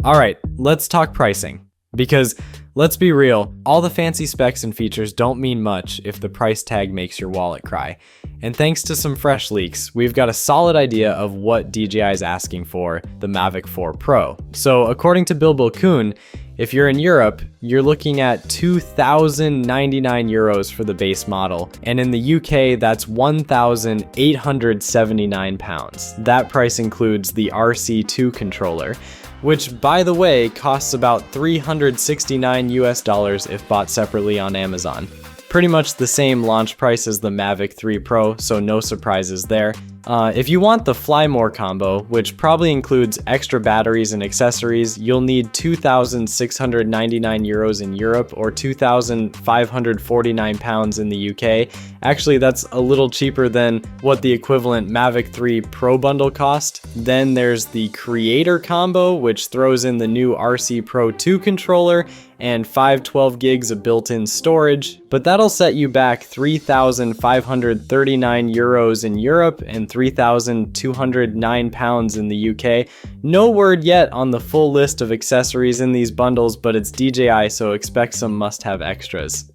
Alright, let's talk pricing. Because, let's be real, all the fancy specs and features don't mean much if the price tag makes your wallet cry. And thanks to some fresh leaks, we've got a solid idea of what DJI is asking for the Mavic 4 Pro. So according to Bilbo Kuhn, if you're in Europe, you're looking at 2,099 euros for the base model, and in the UK, that's 1,879 pounds. That price includes the RC2 controller, which, by the way, costs about $369 US if bought separately on Amazon. Pretty much the same launch price as the Mavic 3 Pro, so no surprises there. If you want the Fly More combo, which probably includes extra batteries and accessories, you'll need 2,699 euros in Europe or 2,549 pounds in the UK. Actually, that's a little cheaper than what the equivalent Mavic 3 Pro bundle cost. Then there's the Creator combo, which throws in the new RC Pro 2 controller and 512 gigs of built-in storage, but that'll set you back 3,539 euros in Europe and 3,209 pounds in the UK. No word yet on the full list of accessories in these bundles, but it's DJI, so expect some must-have extras.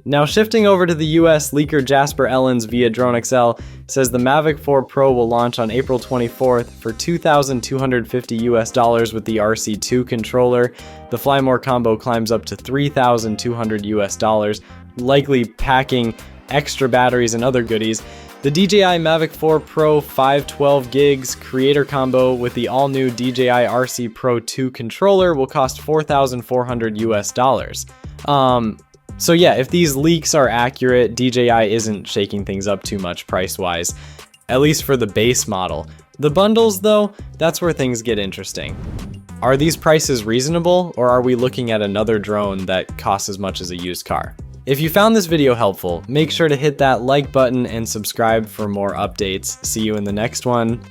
Now shifting over to the US, leaker Jasper Ellens via DroneXL says the Mavic 4 Pro will launch on April 24th for $2,250 US with the RC2 controller. The Fly More combo climbs up to $3,200 US, likely packing extra batteries and other goodies. The DJI Mavic 4 Pro 512 gigs Creator combo with the all-new DJI RC Pro 2 controller will cost $4,400 US. So yeah, if these leaks are accurate, DJI isn't shaking things up too much price-wise, at least for the base model. The bundles though, that's where things get interesting. Are these prices reasonable, or are we looking at another drone that costs as much as a used car? If you found this video helpful, make sure to hit that like button and subscribe for more updates. See you in the next one.